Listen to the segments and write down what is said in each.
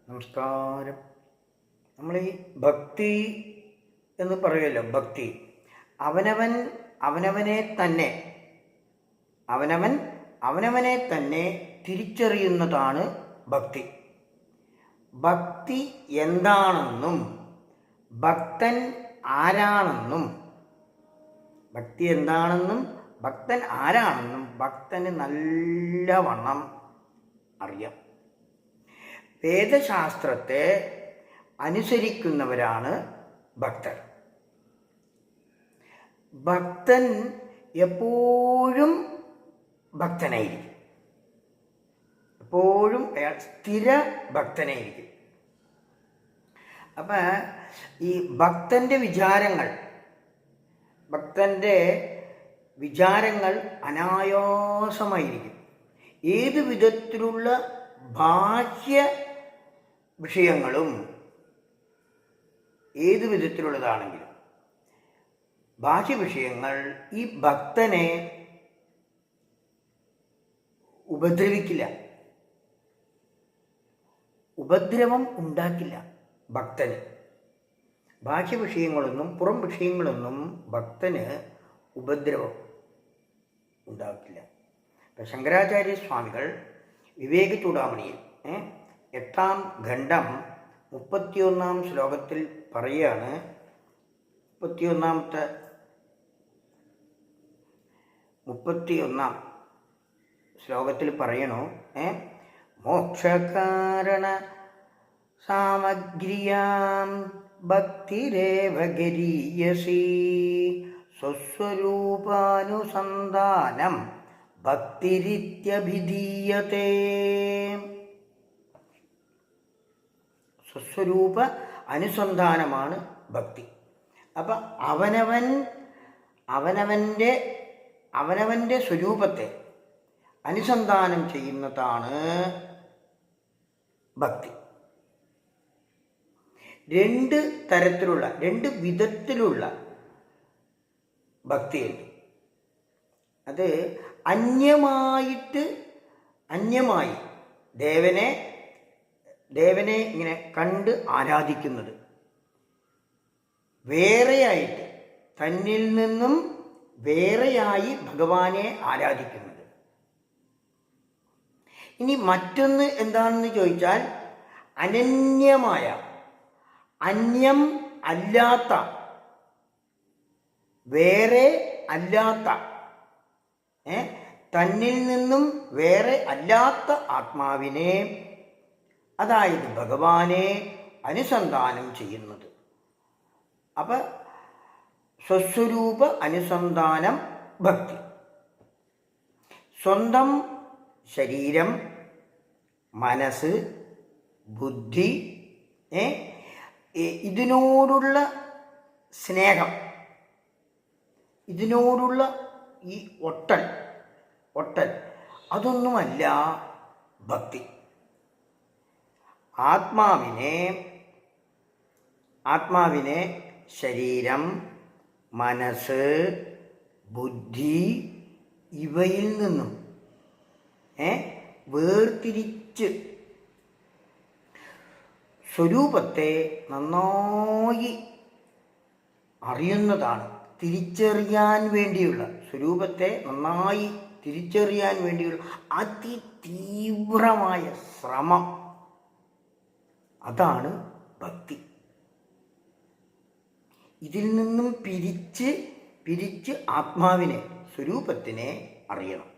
നമസ്കാരം. നമ്മൾ ഈ ഭക്തി എന്ന് പറയുമല്ലോ, ഭക്തി അവനവൻ അവനവനെ തന്നെ അവനവൻ അവനവനെ തന്നെ തിരിച്ചറിയുന്നതാണ് ഭക്തി. ഭക്തി എന്താണെന്നും ഭക്തൻ ആരാണെന്നും ഭക്തി എന്താണെന്നും ഭക്തൻ ആരാണെന്നും ഭക്തന് നല്ലവണ്ണം അറിയാം. വേദശാസ്ത്രത്തെ അനുസരിക്കുന്നവരാണ് ഭക്തർ. ഭക്തൻ എപ്പോഴും ഭക്തനായിരിക്കും, എപ്പോഴും അയാൾ സ്ഥിര ഭക്തനായിരിക്കും. അപ്പം ഈ ഭക്തൻ്റെ വിചാരങ്ങൾ അനായാസമായിരിക്കും. ഏത് വിധത്തിലുള്ള ബാഹ്യ വിഷയങ്ങളും, ഏത് വിധത്തിലുള്ളതാണെങ്കിലും ബാഹ്യ വിഷയങ്ങൾ ഈ ഭക്തനെ ഉപദ്രവിക്കില്ല, ഉപദ്രവം ഉണ്ടാക്കില്ല. ഭക്തന് ബാഹ്യ വിഷയങ്ങളൊന്നും പുറം വിഷയങ്ങളൊന്നും ഭക്തന് ഉപദ്രവം ഉണ്ടാക്കില്ല. ഇപ്പം ശങ്കരാചാര്യ സ്വാമികൾ വിവേക ചൂടാമണിയിൽ 8ാം ഖണ്ഡം 31-ാം ശ്ലോകത്തിൽ പറയുകയാണ്. 31-ാം ശ്ലോകത്തിൽ പറയണു, മോക്ഷകാരണ സാമഗ്രിയാം ഭക്തിരേവ ഗരീയസി സ്വസ്വരൂപാനുസന്ധാനം ഭക്തിരിത്യഭിധീയതേ. സ്വസ്വരൂപ അനുസന്ധാനമാണ് ഭക്തി. അപ്പം അവനവൻ്റെ സ്വരൂപത്തെ അനുസന്ധാനം ചെയ്യുന്നതാണ് ഭക്തി. രണ്ട് വിധത്തിലുള്ള ഭക്തിയുണ്ട്. അത് അന്യമായി ദേവനെ ഇങ്ങനെ കണ്ട് ആരാധിക്കുന്നത്, വേറെയായിട്ട് തന്നിൽ നിന്നും വേറെയായി ഭഗവാനെ ആരാധിക്കുന്നത്. ഇനി മറ്റൊന്ന് എന്താണെന്ന് ചോദിച്ചാൽ, അനന്യമായ, അന്യം അല്ലാത്ത, വേറെ അല്ലാത്ത, തന്നിൽ നിന്നും വേറെ അല്ലാത്ത ആത്മാവിനെ, അതായത് ഭഗവാനെ അനുസന്ധാനം ചെയ്യുന്നത്. അപ്പം സ്വസ്വരൂപ അനുസന്ധാനം ഭക്തി. സ്വന്തം ശരീരം, മനസ്സ്, ബുദ്ധി, ഇതിനോടുള്ള സ്നേഹം, ഇതിനോടുള്ള ഈ ഒട്ടൽ അതൊന്നുമല്ല ഭക്തി. ആത്മാവിനെ ശരീരം, മനസ്സ്, ബുദ്ധി ഇവയിൽ നിന്നും വേർതിരിച്ച് സ്വരൂപത്തെ നന്നായി അറിയുന്നതാണ്. സ്വരൂപത്തെ നന്നായി തിരിച്ചറിയാൻ വേണ്ടിയുള്ള അതിതീവ്രമായ ശ്രമം, അതാണ് ഭക്തി. ഇതിൽ നിന്നും പിരിച്ച് ആത്മാവിനെ, സ്വരൂപത്തിനെ അറിയണം.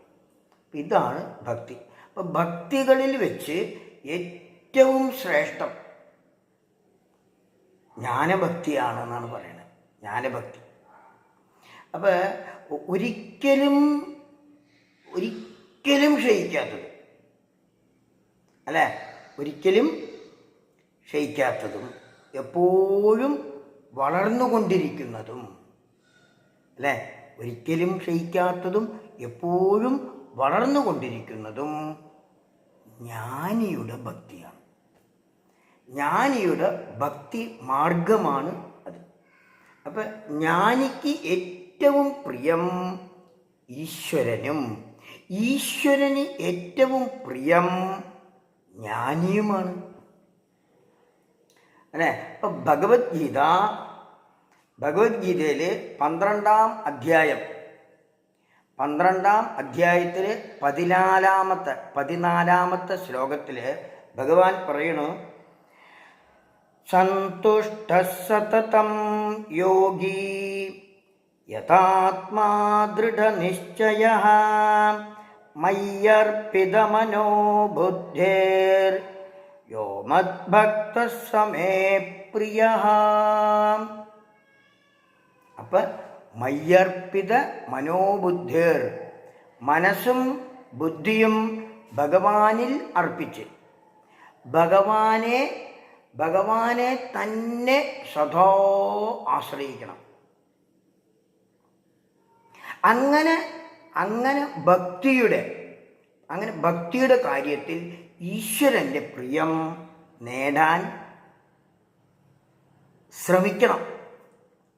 ഇതാണ് ഭക്തി. അപ്പം ഭക്തികളിൽ വെച്ച് ഏറ്റവും ശ്രേഷ്ഠം ജ്ഞാനഭക്തിയാണെന്നാണ് പറയുന്നത്. ജ്ഞാനഭക്തി. അപ്പം ഒരിക്കലും ക്ഷയിക്കാത്തത്, അല്ലേ? ഒരിക്കലും ക്ഷയിക്കാത്തതും എപ്പോഴും വളർന്നുകൊണ്ടിരിക്കുന്നതും, അല്ലേ? ഒരിക്കലും ക്ഷയിക്കാത്തതും എപ്പോഴും വളർന്നുകൊണ്ടിരിക്കുന്നതും ജ്ഞാനിയുടെ ഭക്തിയാണ്. ജ്ഞാനിയുടെ ഭക്തി മാർഗമാണ് അത്. അപ്പം ജ്ഞാനിക്ക് ഏറ്റവും പ്രിയം ഈശ്വരനും ഈശ്വരന് ഏറ്റവും പ്രിയം ജ്ഞാനിയുമാണ്. അല്ലേ? ഇപ്പം ഭഗവത്ഗീതയിൽ 12ാം അധ്യായത്തിൽ 14ാമത്തെ ശ്ലോകത്തിൽ ഭഗവാൻ പറയണു, സന്തുഷ്ട സതതം യോഗി യഥാത്മാ ദൃഢനിശ്ചയഃ മയ്യർപ്പിതമനോ ബുദ്ധിർ യോ മദ്ഭക്തഃ സമേ പ്രിയഃ. അപ്പം മയ്യർപ്പിത മനോബുദ്ധിർ, മനസ്സും ബുദ്ധിയും ഭഗവാനിൽ അർപ്പിച്ച് ഭഗവാനെ തന്നെ സദാ ആശ്രയിക്കണം. അങ്ങനെ ഭക്തിയുടെ കാര്യത്തിൽ ഈശ്വരൻ്റെ പ്രിയം നേടാൻ ശ്രമിക്കണം.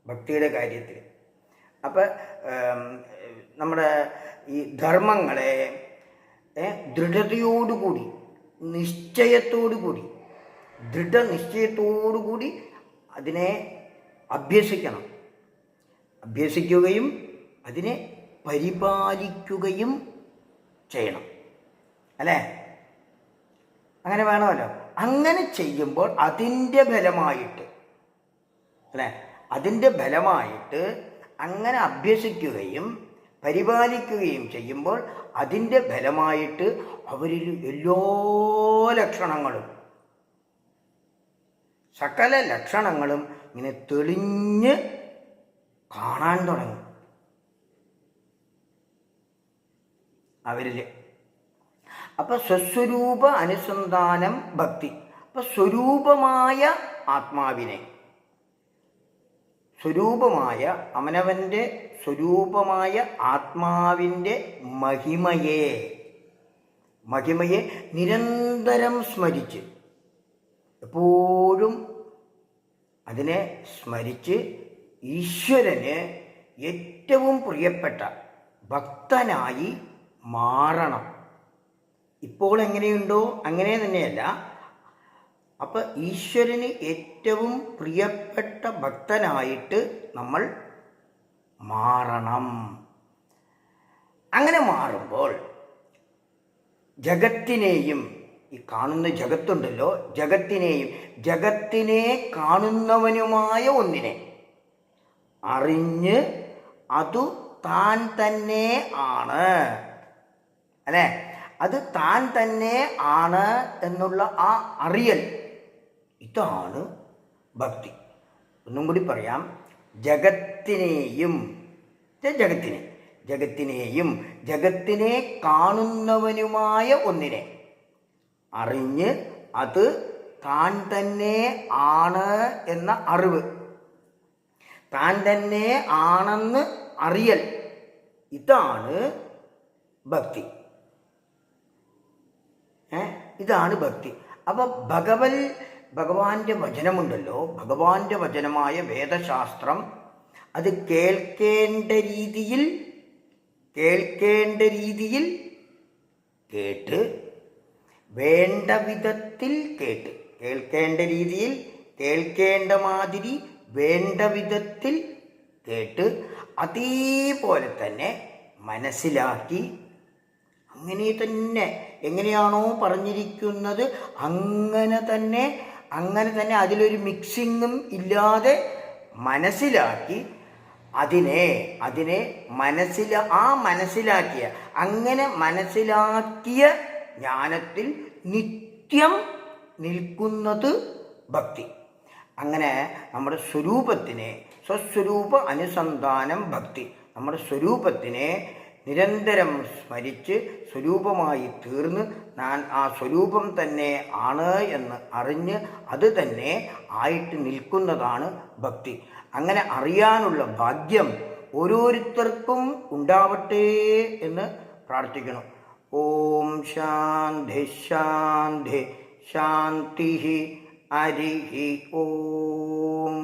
ഭക്തിയുടെ കാര്യത്തിൽ അപ്പം നമ്മുടെ ഈ ധർമ്മങ്ങളെ ദൃഢനിശ്ചയത്തോടുകൂടി അതിനെ അഭ്യസിക്കുകയും അതിനെ പരിപാലിക്കുകയും ചെയ്യണം, അല്ലേ? അങ്ങനെ വേണമല്ലോ. അങ്ങനെ ചെയ്യുമ്പോൾ അതിൻ്റെ ഫലമായിട്ട് അങ്ങനെ അഭ്യസിക്കുകയും പരിപാലിക്കുകയും ചെയ്യുമ്പോൾ അതിൻ്റെ ഫലമായിട്ട് അവരിൽ എല്ലാ ലക്ഷണങ്ങളും, സകല ലക്ഷണങ്ങളും ഇങ്ങനെ തെളിഞ്ഞ് കാണാൻ തുടങ്ങും അവരിൽ. അപ്പം സ്വസ്വരൂപ അനുസന്ധാനം ഭക്തി. അപ്പം അവനവൻ്റെ സ്വരൂപമായ ആത്മാവിൻ്റെ മഹിമയെ നിരന്തരം സ്മരിച്ച്, എപ്പോഴും അതിനെ സ്മരിച്ച് ഈശ്വരന് ഏറ്റവും പ്രിയപ്പെട്ട ഭക്തനായി മാറണം. ഇപ്പോൾ എങ്ങനെയുണ്ടോ അങ്ങനെ തന്നെയല്ല. അപ്പം ഈശ്വരന് ഏറ്റവും പ്രിയപ്പെട്ട ഭക്തനായിട്ട് നമ്മൾ മാറണം. അങ്ങനെ മാറുമ്പോൾ ജഗത്തിനെയും, ഈ കാണുന്ന ജഗത്തുണ്ടല്ലോ, ജഗത്തിനെ കാണുന്നവനുമായ ഒന്നിനെ അറിഞ്ഞ് അതു താൻ തന്നെ ആണ്, അല്ലേ? അത് താൻ തന്നെ ആണ് എന്നുള്ള ആ അറിയൽ, ഇതാണ് ഭക്തി. ഒന്നും കൂടി പറയാം. ജഗത്തിനെ കാണുന്നവനുമായ ഒന്നിനെ അറിഞ്ഞ് അത് താൻ തന്നെ ആണ് എന്ന അറിവ്, താൻ തന്നെ ആണെന്ന് അറിയൽ, ഇതാണ് ഭക്തി. ഇതാണ് ഭക്തി. അപ്പം ഭഗവാന്റെ വചനമുണ്ടല്ലോ, ഭഗവാന്റെ വചനമായ വേദശാസ്ത്രം, അത് കേൾക്കേണ്ട രീതിയിൽ കേട്ട്, വേണ്ട വിധത്തിൽ കേൾക്കേണ്ട മാതിരി വേണ്ട വിധത്തിൽ കേട്ട്, അതേപോലെ തന്നെ മനസ്സിലാക്കി, അങ്ങനെ തന്നെ എങ്ങനെയാണോ പറഞ്ഞിരിക്കുന്നത് അങ്ങനെ തന്നെ അതിലൊരു മിക്സിങ്ങും ഇല്ലാതെ മനസ്സിലാക്കി, മനസ്സിലാക്കിയ ജ്ഞാനത്തിൽ നിത്യം നിൽക്കുന്നത് ഭക്തി. അങ്ങനെ നമ്മുടെ സ്വസ്വരൂപ അനുസന്ധാനം ഭക്തി. നമ്മുടെ സ്വരൂപത്തിനെ നിരന്തരം സ്മരിച്ച് സ്വരൂപമായി തീർന്ന് ഞാൻ ആ സ്വരൂപം തന്നെ ആണ് എന്ന് അറിഞ്ഞ് അത് തന്നെ ആയിട്ട് നിൽക്കുന്നതാണ് ഭക്തി. അങ്ങനെ അറിയാനുള്ള ഭാഗ്യം ഓരോരുത്തർക്കും ഉണ്ടാവട്ടെ എന്ന് പ്രാർത്ഥിക്കണം. ഓം ശാന്തി ശാന്തി ശാന്തി. ഹരി ഓം.